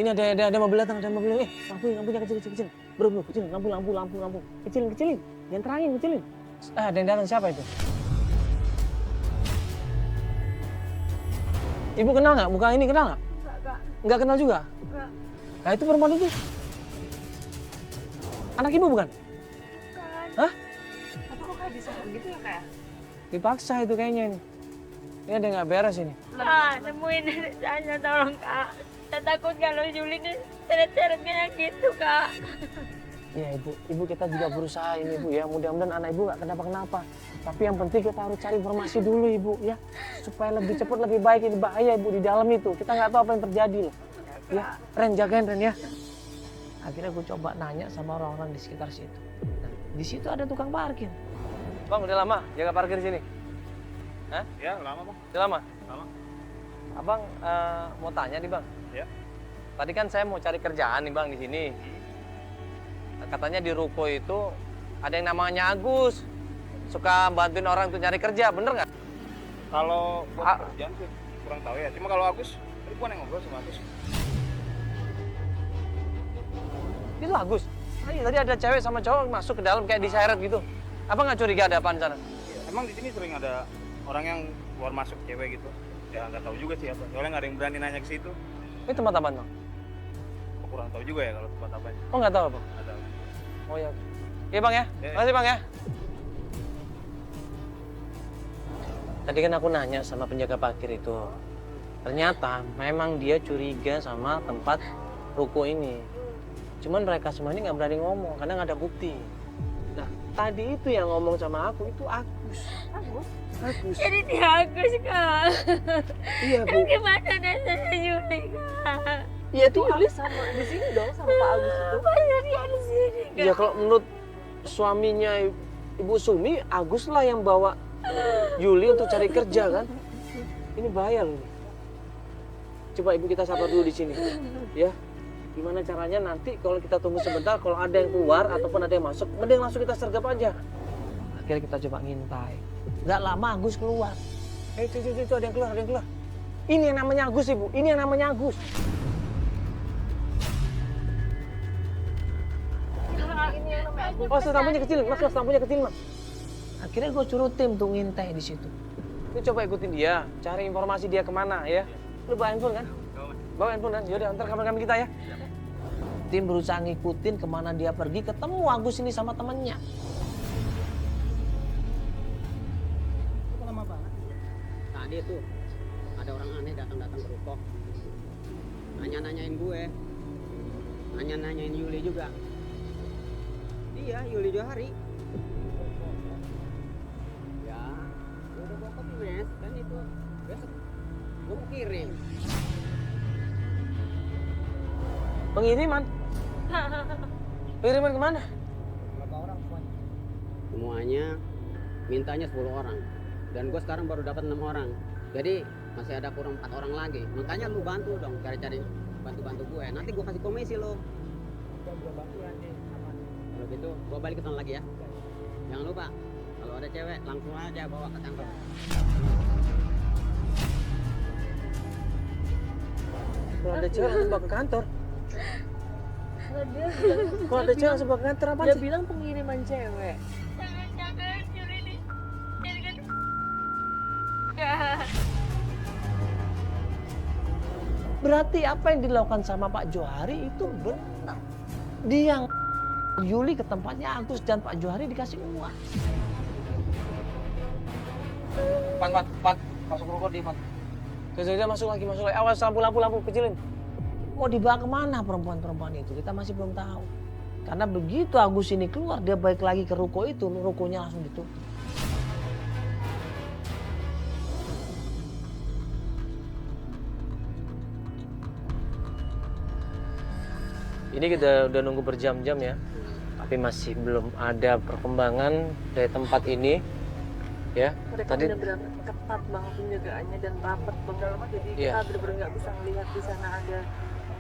Ini ada mobil datang, ada mobil. Lampunya kecil. Bro, kecil. Lampu. Kecilin. Jangan terangin, kecilin. Ada yang datang, siapa itu? Ibu kenal nggak? Muka ini kenal nggak? Enggak, Kak. Nggak kenal juga? Enggak. Nah itu perempuan itu. Anak ibu bukan? Bukan. Hah? Apa kok kayak diseret gitu ya, Kak? Dipaksa itu kayaknya ini. Ini ada yang nggak beres ini. Kak, nemuin saya tolong, Kak. Saya takut kalau Juli ini seret-seret kayak gitu, Kak. Ya ibu kita juga berusaha ini ibu ya. Mudah-mudahan anak ibu nggak kenapa-kenapa. Tapi yang penting kita harus cari informasi dulu ibu ya. Supaya lebih cepat, lebih baik. Ini bahaya ibu di dalam itu. Kita nggak tahu apa yang terjadi loh. Ya, Ren jagain Ren ya. Akhirnya gue coba nanya sama orang-orang di sekitar situ. Nah, di situ ada tukang parkir. Bang udah lama jaga parkir di sini? Hah? Ya, lama bang. Udah lama? Lama. Abang mau tanya nih bang. Ya. Tadi kan saya mau cari kerjaan nih bang di sini. Katanya di ruko itu ada yang namanya Agus. Suka bantuin orang untuk nyari kerja, bener nggak? Kalau buat kerjaan sih kurang tahu ya. Cuma kalau Agus, tadi gua yang ngobrol sama Agus. Itu Agus. Tadi ada cewek sama cowok masuk ke dalam kayak diseret gitu. Abang nggak curiga ada apaan di sana? Emang di sini sering ada orang yang keluar masuk cewek gitu. Ya nggak tahu juga sih apa. Soalnya nggak ada yang berani nanya ke situ. Ini tempat apaan bang? Kurang tahu juga ya kalau tempat apa. Oh nggak tahu bang? Nggak tahu. Oh ya. Iya bang ya. Ya. Makasih bang ya. Tadi kan aku nanya sama penjaga parkir itu. Ternyata memang dia curiga sama tempat ruko ini. Cuman mereka semua ini nggak berani ngomong karena nggak ada bukti. Nah, tadi itu yang ngomong sama aku itu Agus. Agus. Jadi dia Agus, Kak. Iya, Bu. Terus gimana dasarnya Juli, Kak? Iya tuh Yuli sama di sini dong sama Pak Agus itu. Masa dia di sini, Kak? Ya kalau menurut suaminya Ibu Sumi, Agus lah yang bawa Yuli untuk cari kerja kan. Ini bahaya loh. Coba Ibu kita sabar dulu di sini. Ya. Gimana caranya nanti kalau kita tunggu sebentar, kalau ada yang keluar ataupun ada yang masuk, mending langsung kita sergap aja. Akhirnya kita coba ngintai. Nggak lama Agus keluar. Itu ada yang keluar. Ini yang namanya Agus Ibu, ini yang namanya Agus. Ini yang namanya Agus. Mas, lampunya kecilin, Mas. Akhirnya gue suruh tim tuh ngintai di situ. Lu coba ikutin dia, cari informasi dia kemana ya. Lu bawa handphone kan? Bawa handphone kan? Yaudah, antar kamera kita ya. Tim berusaha ngikutin kemana dia pergi, ketemu Agus ini sama temennya. Kok lama banget? Tadi tuh ada orang aneh datang ke ruko. Nanya-nanyain gue. Nanya-nanyain Yuli juga. Iya, Yuli Johari. Ya, udah bawa kopi mes, kan itu besok gue mau kirim. Pengiriman? Pengiriman kemana? Berapa orang semuanya? Semuanya mintanya 10 orang. Dan gue sekarang baru dapat 6 orang. Jadi masih ada kurang 4 orang lagi. Makanya lu bantu dong cari-cari bantu gue. Nanti gue kasih komisi lo. Kalau gitu gue balik ke sana lagi ya. Jangan lupa kalau ada cewek langsung aja bawa ke kantor. Kalau ada cewek langsung bawa ke kantor. Nah, dia Kalau ada cewek langsung bawa ke kantor apa dia sih? bilang pengiriman cewek. Jangan Juli ini. Jangan. Kak. Berarti apa yang dilakukan sama Pak Johari itu benar. Dia yang Yuli ke tempatnya Agus dan Pak Johari dikasih uang. Pat. Masuk ruko dia, Pat. Sudah masuk lagi. Awas lampu kecilin. Mau dibawa kemana perempuan-perempuan itu? Kita masih belum tahu. Karena begitu Agus ini keluar, dia balik lagi ke ruko itu, rukonya langsung ditutup. Ini kita udah nunggu berjam-jam ya, tapi masih belum ada perkembangan dari tempat ini, ya. Mereka Tadi benar-benar ketat banget penjagaannya dan rapat banget. Jadi Iya. kita benar-benar nggak bisa melihat di sana ada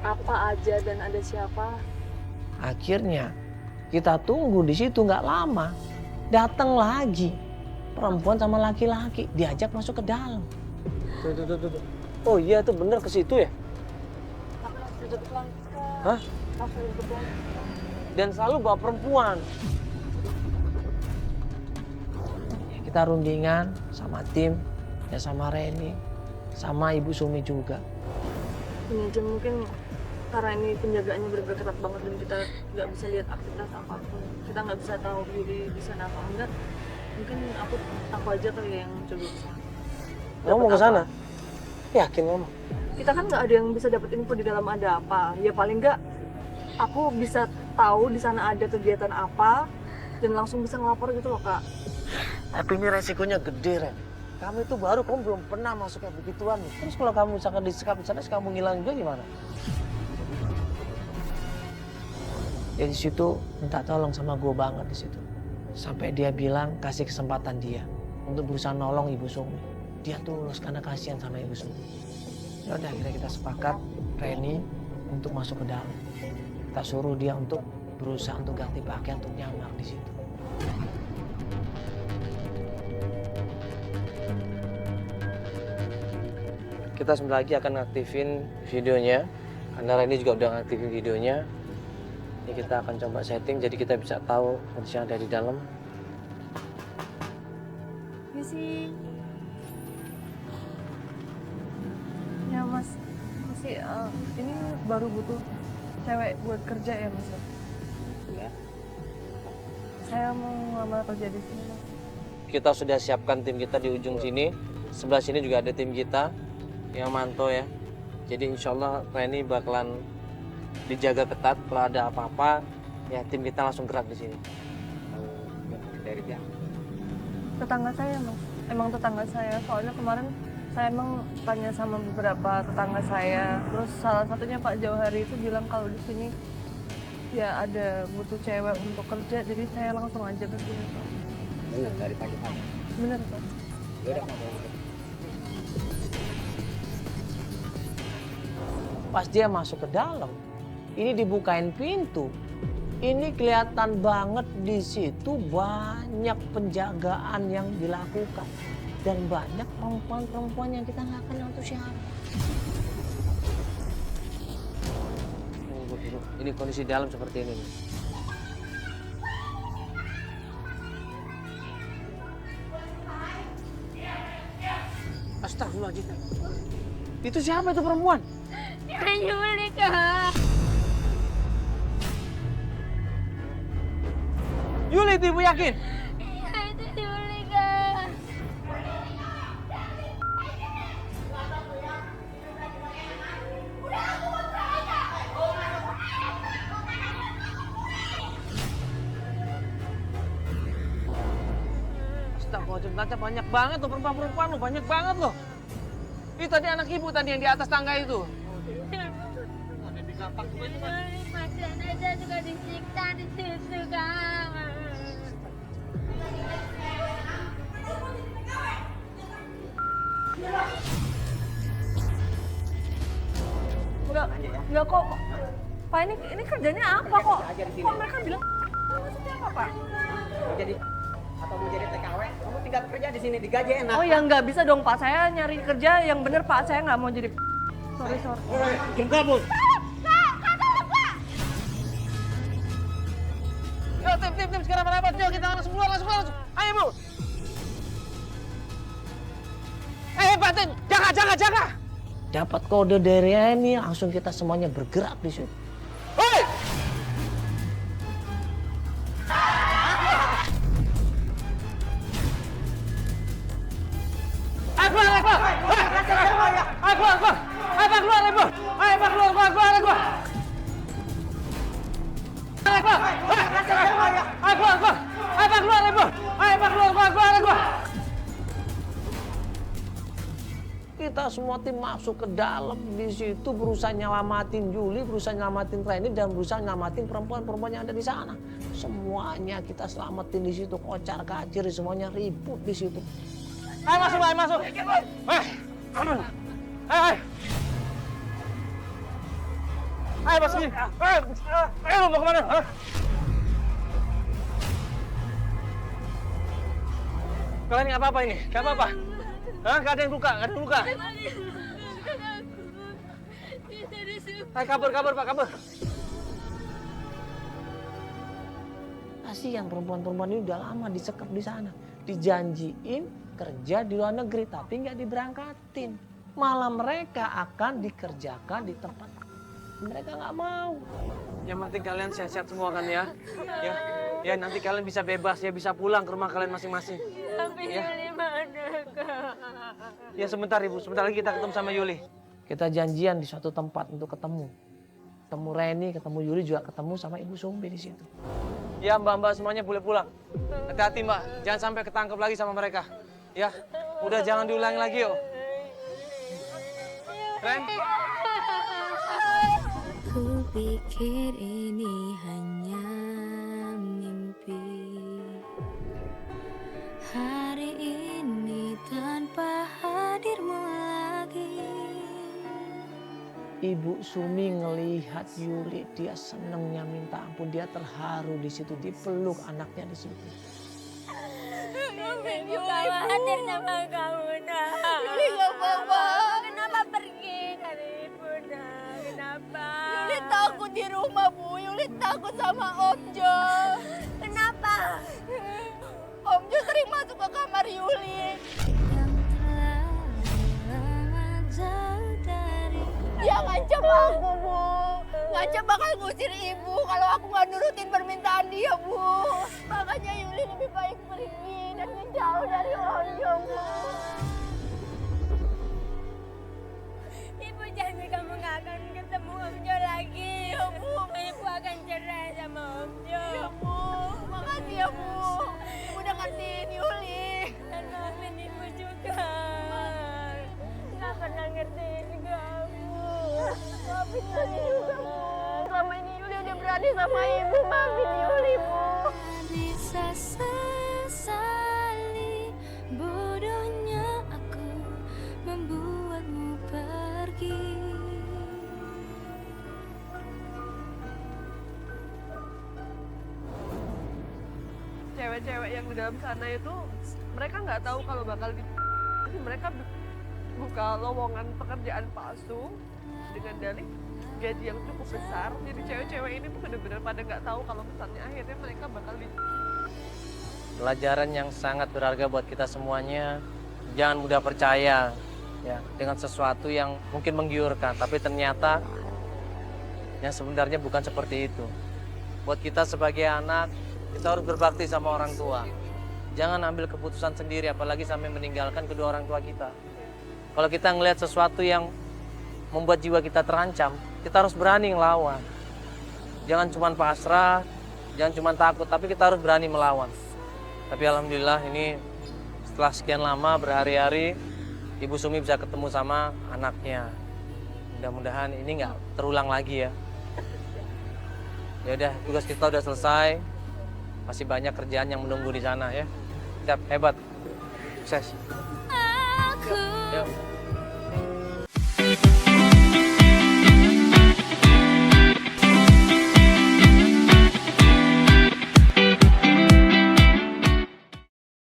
apa aja dan ada siapa. akhirnya kita tunggu di situ nggak lama, datang lagi perempuan sama laki-laki diajak masuk ke dalam. Tuh. Oh iya tuh bener ke situ ya. deket lagi Kak. Hah? Rafael deket lagi. Dan selalu bawa perempuan. Kita rundingan sama tim, ya sama Reni, sama Ibu Sumi juga. Ini aja mungkin karena ini penjagaannya benar-benar ketat banget dan kita nggak bisa lihat aktivitas apapun. Kita nggak bisa tahu Yuli di sana apa enggak. Mungkin aku aja kali ya yang coba ke sana. Kamu mau ke sana? Yakin kamu? Kita kan nggak ada yang bisa dapat info di dalam ada apa. Ya paling nggak aku bisa tahu di sana ada kegiatan apa dan langsung bisa ngelapor gitu loh Kak. Tapi ini resikonya gede, Ren. Kamu itu baru, kamu belum pernah masuk kayak begituan. Terus kalau kamu misalkan disekap di sana, kamu ngilang juga gimana? Ya di situ minta tolong sama gue banget di situ. Sampai dia bilang kasih kesempatan dia untuk berusaha nolong Ibu Sumi. Dia tulus karena kasihan sama Ibu Sumi. Ya udah akhirnya kita sepakat Reni untuk masuk ke dalam. Kita suruh dia untuk berusaha untuk ganti pakaian untuk nyamar di situ. Kita sebentar lagi akan aktifin videonya. Karena Reni juga udah ngaktifin videonya. Ini kita akan coba setting jadi kita bisa tahu kondisi yang ada di dalam. Misi. Ya Mas, Misi ini baru butuh cewek buat kerja ya Mas? Ya. Saya mau ngelamar kerja di sini Mas. Kita sudah siapkan tim kita di ujung sini. Sebelah sini juga ada tim kita yang mantau ya. Jadi insya Allah Reni bakalan dijaga ketat. Kalau ada apa-apa ya tim kita langsung gerak di sini. Dari dia. Tetangga saya Mas, emang tetangga saya. Soalnya kemarin saya emang tanya sama beberapa tetangga saya. Terus salah satunya Pak Jauhari itu bilang kalau di sini ya ada butuh cewek untuk kerja. Jadi saya langsung aja ke sini Pak. Bener dari pagi-pagi. Bener Pak. Ya udah Pak. Pas dia masuk ke dalam, ini dibukain pintu. Ini kelihatan banget di situ banyak penjagaan yang dilakukan. Dan banyak perempuan-perempuan yang kita nggak kenal itu siapa. Ini kondisi dalam seperti ini nih. Astagfirullahaladzim. Itu siapa itu perempuan? Yuli Kak. Yuli itu ibu yakin? Iya itu Yuli Kak. Astagfirullahaladzim, Tante banyak banget tuh perempuan-perempuan loh, banyak banget loh. Itu tadi anak ibu tadi yang di atas tangga itu. Masih aja juga disiksa di situ Kak. Enggak kok. Pak ini kerjanya apa kok? Kok mereka bilang maksudnya apa Pak? Mau jadi atau mau jadi TKW, kamu tinggal kerja di sini digaji enak. Oh ya nggak bisa dong Pak, saya nyari kerja yang bener Pak, saya nggak mau jadi. Sorry. Kabur. Yo tim sekarang merapat, yuk kita langsung keluar. Ayo Bu. Pak Tin, jaga. Dapat kode dari ini langsung kita semuanya bergerak di situ. Hei! Kita semua tim masuk ke dalam di situ berusaha nyelamatin Yuli, berusaha nyelamatin Reni dan berusaha nyelamatin perempuan-perempuan yang ada di sana. Semuanya kita selamatin di situ, kocar kacir semuanya ribut di situ. Ayo masuk. Ayo masuk sini. Ayo mau kemana? Kalian nggak apa-apa ini? Nggak apa-apa? Hah? Nggak ada yang luka? Bisa disuruh Hai, kabur Pak, kabur. Kasihan perempuan-perempuan ini udah lama disekap di sana. Dijanjiin kerja di luar negeri tapi nggak diberangkatin. Malah mereka akan dikerjakan di tempat mereka nggak mau. Yang penting kalian sehat-sehat semua kan ya. Ya nanti kalian bisa bebas ya, bisa pulang ke rumah kalian masing-masing. Tapi Ya. Yuli mana, Kak? Ya sebentar Ibu, sebentar lagi kita ketemu sama Yuli. Kita janjian di suatu tempat untuk ketemu. Ketemu Reni, ketemu Yuli, juga ketemu sama Ibu Sumbi di situ. Ya mbak-mbak semuanya boleh pulang. Hati-hati mbak, jangan sampai ketangkep lagi sama mereka. Ya, udah jangan diulangi lagi yuk. Ren, Ku pikir ini hanya mimpi. Hari ini tanpa hadirmu lagi. Ibu Sumi ngelihat Yuli, dia senengnya minta ampun, dia terharu di situ, dipeluk anaknya di situ. Ibu khawatir sama kamu, nak. Yuli nggak apa-apa. Kenapa pergi dari ibu, nak? Kenapa? Yuli takut di rumah, Bu. Yuli takut sama Om Jo. Kenapa? Om Jo sering masuk ke kamar Yuli. Yang telah lama jauh dari. Dia ngancam aku, Bu. Ngancam bakal ngusir Ibu kalau aku nggak nurutin permintaan dia, Bu. Makanya Yuli lebih baik pergi dan menjauh dari Om Jo, Bu. Ibu janji kamu gak akan ketemu Om Jo lagi. Ya, Bu. Ibu akan cerai sama Om Jo. Ya, Bu. Makasih ya, Bu. Ibu udah ngertiin Yuli. Dan maafin ibu juga. Gak pernah ngertiin kamu. Maafin Yuli juga, Bu. Selama ini Yuli udah berani sama Ibu. Maafin Yuli, Bu. Bisa sesali bodohnya aku membuatmu pergi. Cewek-cewek yang di dalam sana itu mereka nggak tahu kalau bakal jadi mereka buka lowongan pekerjaan palsu dengan dalih gaji yang cukup besar. Jadi cewek-cewek ini tuh benar-benar pada nggak tahu kalau misalnya akhirnya mereka bakal Pelajaran yang sangat berharga buat kita semuanya, jangan mudah percaya ya dengan sesuatu yang mungkin menggiurkan, tapi ternyata yang sebenarnya bukan seperti itu. Buat kita sebagai anak, kita harus berbakti sama orang tua. Jangan ambil keputusan sendiri, apalagi sampai meninggalkan kedua orang tua kita. Kalau kita ngelihat sesuatu yang membuat jiwa kita terancam, kita harus berani ngelawan. Jangan cuma pasrah, jangan cuma takut, tapi kita harus berani melawan. Tapi alhamdulillah ini setelah sekian lama berhari-hari, Ibu Sumi bisa ketemu sama anaknya. Mudah-mudahan ini nggak terulang lagi ya. Ya udah, tugas kita udah selesai. Masih banyak kerjaan yang menunggu di sana ya. Siap, hebat. Sukses. Aku Yuk.